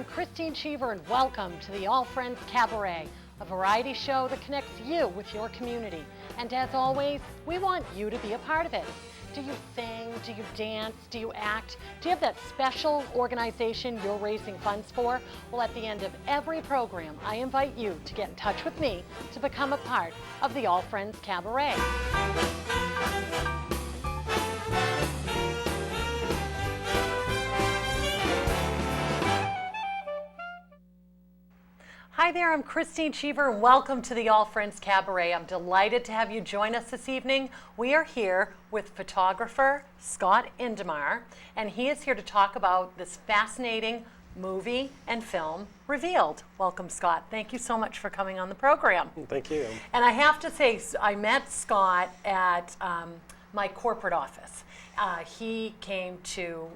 I'm Krystyne Cheever, and welcome to the All Friends Cabaret, a variety show that connects you with your community. And as always, we want you to be a part of it. Do you sing? Do you dance? Do you act? Do you have that special organization you're raising funds for? Well, at the end of every program, I invite you to get in touch with me to become a part of the All Friends Cabaret. Hi there, I'm Krystyne Cheever, and welcome to the All Friends Cabaret. I'm delighted to have you join us this evening. We are here with photographer Scott INDERMAUR, and he is here to talk about this fascinating movie and film, Revealed. Welcome, Scott. Thank you so much for coming on the program. Thank you. And I have to say, I met Scott at my corporate office. He came to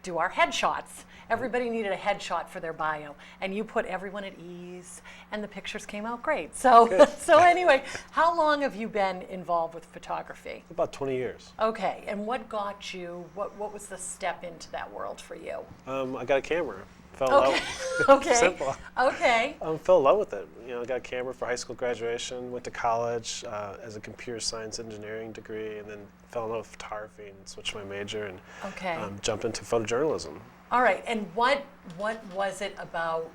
do our headshots. Everybody needed a headshot for their bio, and you put everyone at ease, and the pictures came out great. So, so anyway, how long have you been involved with photography? About 20 years. Okay, and what got you, what was the step into that world for you? I got a camera. Fell in Okay, love. okay, Simple. okay. Fell in love with it. You know, I got a camera for high school graduation, went to college as a computer science engineering degree, and then fell in love with photography and switched my major and jumped into photojournalism. All right, and what was it about?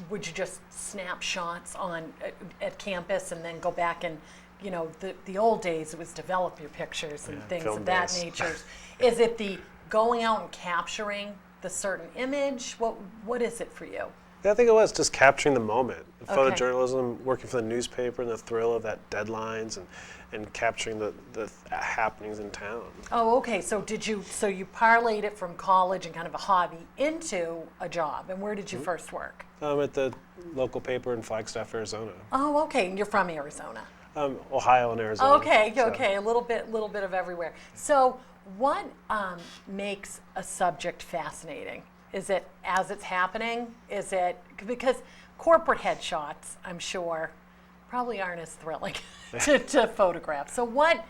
Would you just snap shots on at campus and then go back and, you know, the old days it was develop your pictures and things of that nature. Is it the going out and capturing the certain image? What is it for you? Yeah, I think it was just capturing the moment. Okay. Photojournalism, working for the newspaper, and the thrill of that deadlines and capturing the happenings in town. Oh, okay. So you parlayed it from college and kind of a hobby into a job. And where did you first work? At the local paper in Flagstaff, Arizona. Oh, okay. And you're from Arizona. Ohio and Arizona. Okay, so. okay. A little bit of everywhere. So what makes a subject fascinating? Is it as it's happening? Is it because corporate headshots, I'm sure, probably aren't as thrilling to photograph. So what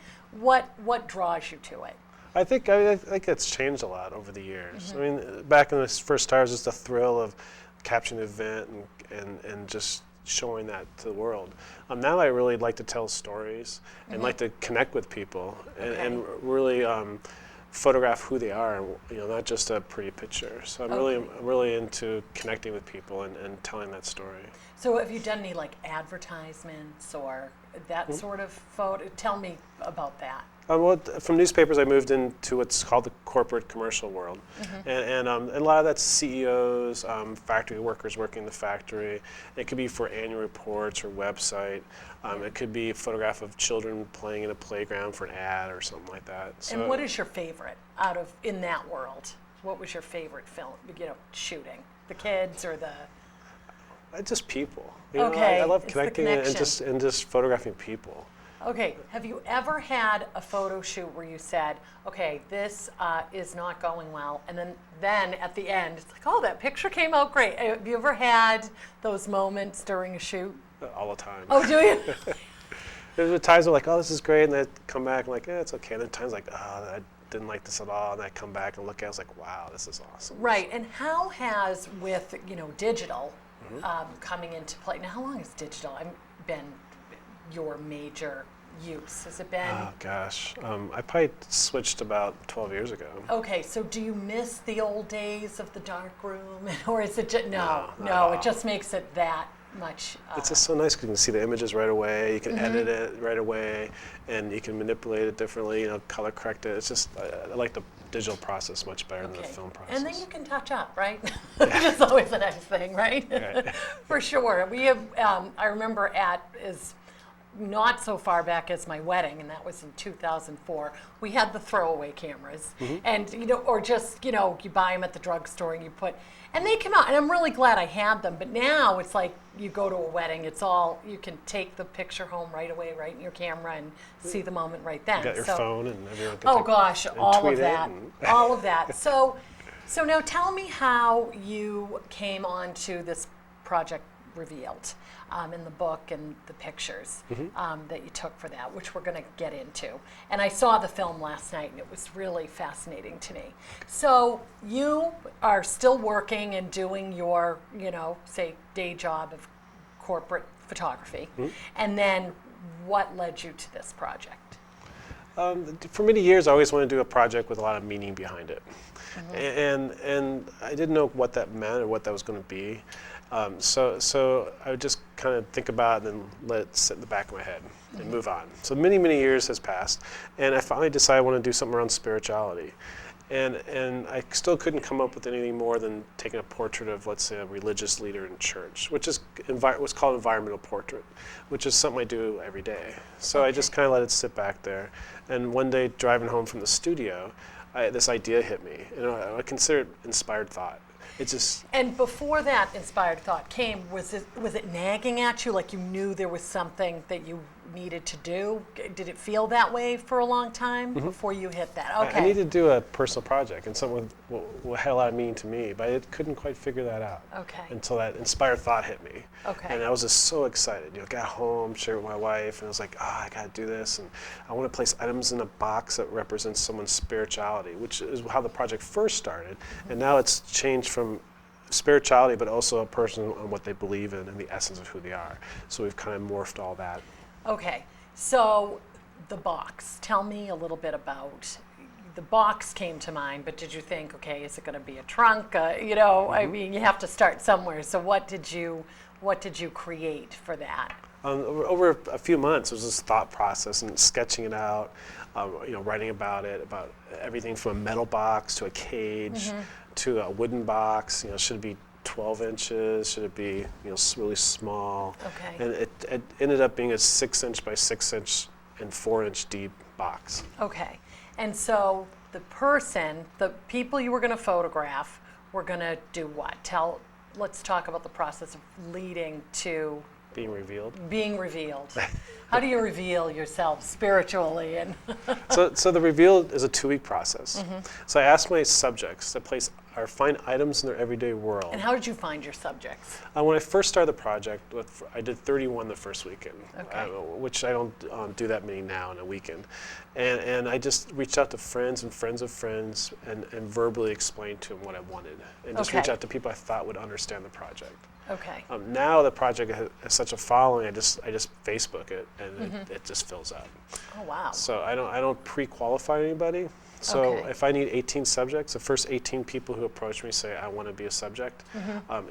draws you to it? I think it's changed a lot over the years. I mean, back when this first started, it was just the thrill of capturing the event and just showing that to the world. Now I really like to tell stories and like to connect with people and really photograph who they are, you know, not just a pretty picture. So I'm really into connecting with people and telling that story. So have you done any like advertisements or that sort of photo? Tell me about that. Well, from newspapers, I moved into what's called the corporate commercial world, and a lot of that's CEOs, factory workers working in the factory. It could be for annual reports or website. It could be a photograph of children playing in a playground for an ad or something like that. So, and what is your favorite in that world? What was your favorite film? You know, shooting the kids or the just people. You know, I love connecting and just photographing people. Okay, have you ever had a photo shoot where you said, okay, this is not going well, and then at the end, it's like, oh, that picture came out great. Have you ever had those moments during a shoot? All the time. Oh, do you? There's times where like, oh, this is great, and then I come back and like, yeah, it's okay. And then times like, oh, I didn't like this at all, and I come back and look at it, I was like, wow, this is awesome. Right, and how has, with, you know, digital coming into play, now how long has digital been your major use? Has it been? Oh gosh, I probably switched about 12 years ago. Okay, so do you miss the old days of the dark room, or is it just no? It just makes it that much. It's just so nice because you can see the images right away. You can edit it right away, and you can manipulate it differently. You know, color correct it. It's just I like the digital process much better than the film process. And then you can touch up, right? Which is always a nice thing, right? For sure. We have. I remember not so far back as my wedding, and that was in 2004, we had the throwaway cameras. And, you know, or just, you know, you buy them at the drugstore and and they come out, and I'm really glad I had them, but now it's like you go to a wedding, it's all, you can take the picture home right away, right in your camera, and see the moment right then. You got your phone, and everyone can all of that, all of that. So now tell me how you came onto this project, revealed in the book and the pictures that you took for that, which we're going to get into. And I saw the film last night, and it was really fascinating to me. So you are still working and doing your, say, day job of corporate photography. And then what led you to this project? For many years, I always wanted to do a project with a lot of meaning behind it. And I didn't know what that meant or what that was going to be. So I would just kind of think about it and then let it sit in the back of my head and move on. So many years has passed, and I finally decided I want to do something around spirituality. And I still couldn't come up with anything more than taking a portrait of, let's say, a religious leader in church, which is what's called environmental portrait, which is something I do every day. So I just kind of let it sit back there. And one day, driving home from the studio, this idea hit me. I consider it inspired thought. It just. And before that inspired thought came, was it nagging at you, like you knew there was something that you needed to do? Did it feel that way for a long time before you hit that? Okay. I needed to do a personal project and something had a lot of meaning to me, but I couldn't quite figure that out. Okay. Until that inspired thought hit me. Okay. And I was just so excited. Got home, shared it with my wife, and I was like, I got to do this, and I want to place items in a box that represents someone's spirituality, which is how the project first started, and now it's changed from spirituality, but also a person on what they believe in and the essence of who they are. So we've kind of morphed all that. Okay, so the box. Tell me a little bit about, the box came to mind, but did you think, okay, is it going to be a trunk? I mean, you have to start somewhere. So what did you create for that? Over a few months, it was this thought process and sketching it out, writing about it, about everything from a metal box to a cage to a wooden box. Should it be 12 inches? Should it be really small? Okay. And it ended up being a 6-inch by 6-inch and 4-inch deep box. Okay. And so the people you were going to photograph were going to do what? Let's talk about the process of leading to being revealed. How do you reveal yourself spiritually? And so the reveal is a 2-week process. So I asked my subjects to find items in their everyday world. And how did you find your subjects? When I first started the project, I did 31 the first weekend, which I don't do that many now in a weekend. And I just reached out to friends and friends of friends and verbally explained to them what I wanted. And just reach out to people I thought would understand the project. Okay. Now the project has such a following, I just Facebook it, and it just fills up. Oh, wow. So I don't pre-qualify anybody. So if I need 18 subjects, the first 18 people who approach me say, I want to be a subject,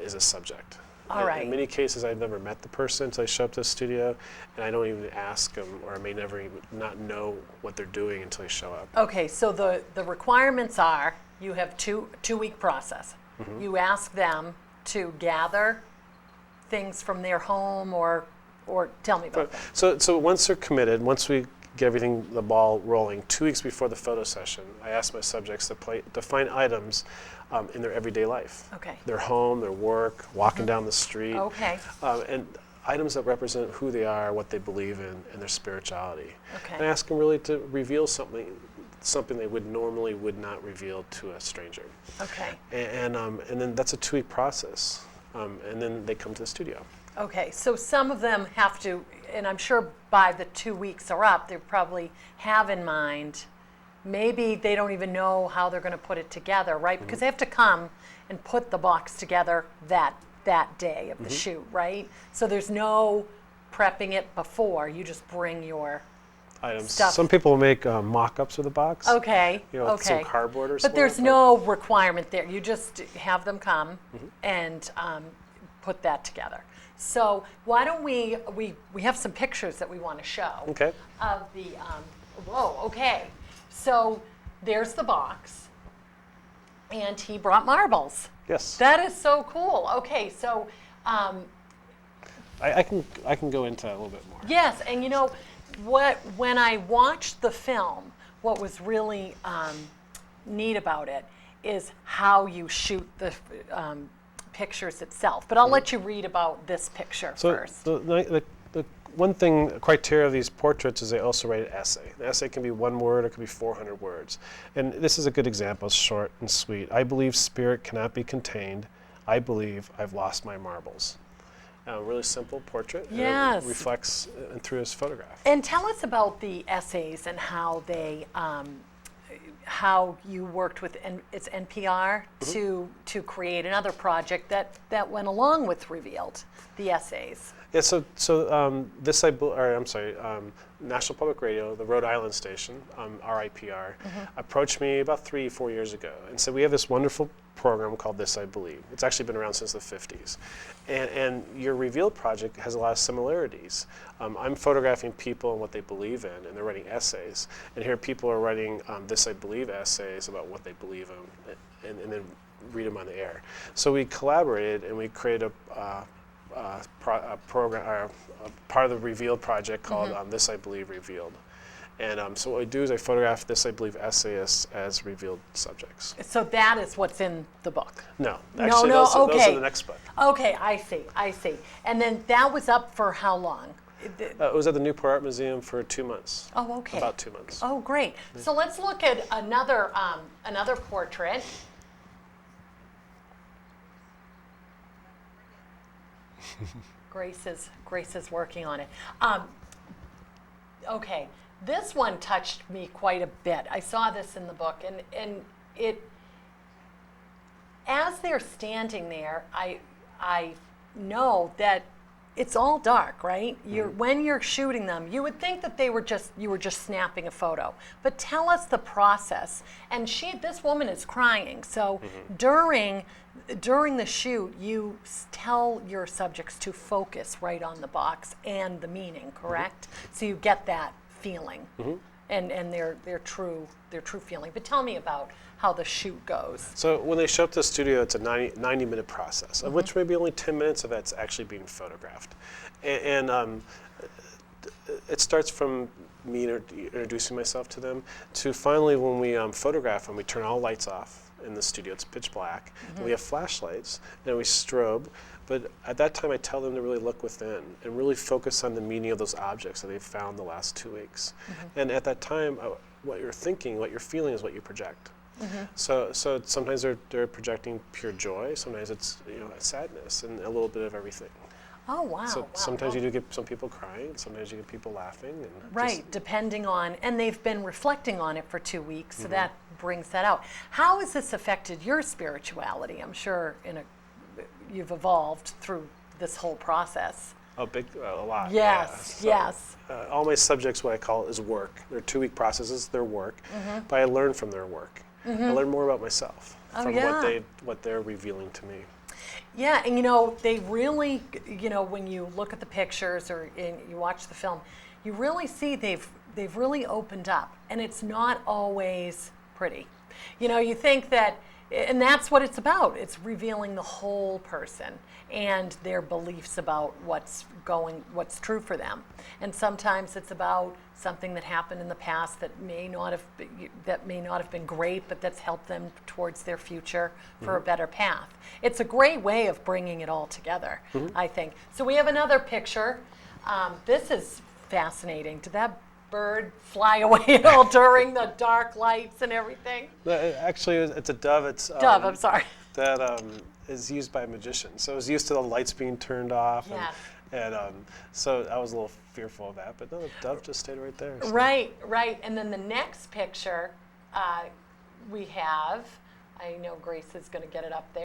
is a subject. All right. In many cases, I've never met the person until I show up to the studio, and I don't even ask them, or I may never even not know what they're doing until I show up. Okay, so the requirements are, you have two-week process. You ask them to gather things from their home, or tell me about that. So once they're committed, once we get the ball rolling, 2 weeks before the photo session, I ask my subjects to find items in their everyday life. Okay. Their home, their work, walking down the street. Okay. And items that represent who they are, what they believe in, and their spirituality. Okay. And I ask them really to reveal something they would not reveal to a stranger. Okay. And then that's a 2-week process. And then they come to the studio. Okay, so some of them have to, and I'm sure by the 2 weeks are up, they probably have in mind, maybe they don't even know how they're going to put it together, right? Because they have to come and put the box together that day of the shoot, right? So there's no prepping it before, you just bring your items. Stuff. Some people will make mock-ups of the box. Okay, some cardboard or something. But there's no requirement there. You just have them come and put that together. So why don't we have some pictures that we want to show. Okay. Of the, okay. So there's the box, and he brought marbles. Yes. That is so cool. Okay, so. I can go into that a little bit more. Yes, and when I watched the film, what was really neat about it is how you shoot the pictures itself. But I'll let you read about this picture first. The one criteria of these portraits is they also write an essay. The essay can be 1 word, or it could be 400 words. And this is a good example, short and sweet. I believe spirit cannot be contained. I believe I've lost my marbles. really simple portrait. Yes. And it reflects through his photograph. And tell us about the essays and how they, how you worked with it's NPR to create another project that went along with Revealed, the essays. Yeah, National Public Radio, the Rhode Island station, RIPR, approached me about 3-4 years ago and said, we have this wonderful program called This I Believe. It's actually been around since the 50s. And your Revealed project has a lot of similarities. I'm photographing people and what they believe in, and they're writing essays. And here people are writing This I Believe essays about what they believe in, and then read them on the air. So we collaborated and we created a program, part of the Revealed project called This I Believe Revealed. And so what we do is I photograph This I Believe essayists as revealed subjects. So that is what's in the book? No, actually those are the next book. Okay, I see. And then that was up for how long? It was at the Newport Art Museum for 2 months. Oh, okay. About 2 months. Oh, great. So let's look at another portrait. Grace is working on it. Okay, this one touched me quite a bit. I saw this in the book, and it, as they're standing there, I know that it's all dark, right? When you're shooting them, you would think that you were just snapping a photo. But tell us the process. And this woman is crying. So during the shoot, you tell your subjects to focus right on the box and the meaning, correct? So you get that feeling and their true feeling. But tell me about how the shoot goes. So when they show up to the studio, it's a 90-minute process, of which maybe only 10 minutes of that's actually being photographed. And it starts from me introducing myself to them to finally when we photograph them, we turn all lights off in the studio. It's pitch black. And we have flashlights, and we strobe. But at that time, I tell them to really look within and really focus on the meaning of those objects that they've found the last 2 weeks. And at that time, what you're thinking, what you're feeling is what you project. So sometimes they're projecting pure joy. Sometimes it's sadness and a little bit of everything. Oh, wow. So sometimes you do get some people crying. Sometimes you get people laughing. And right, depending on, and they've been reflecting on it for 2 weeks, so that brings that out. How has this affected your spirituality? I'm sure you've evolved through this whole process. A lot. Yes, yeah. So, all my subjects, what I call is work. They're 2-week processes. They're work, but I learn from their work. I learn more about myself from what they're revealing to me. Yeah, and they really, when you look at the pictures or you watch the film, you really see they've really opened up, and it's not always pretty. You think that, and that's what it's about. It's revealing the whole person and their beliefs about what's true for them. And sometimes it's about something that happened in the past that may not have been great, but that's helped them towards their future for a better path. It's a great way of bringing it all together, I think. So we have another picture. This is fascinating. Did that bird fly away at all during the dark lights and everything? Actually, it's a dove. It's dove. I'm sorry. That is used by a magician. So it's used to the lights being turned off. Yes. And so I was a little fearful of that, but no, the dove just stayed right there. So. Right. And then the next picture we have, I know Grace is going to get it up there.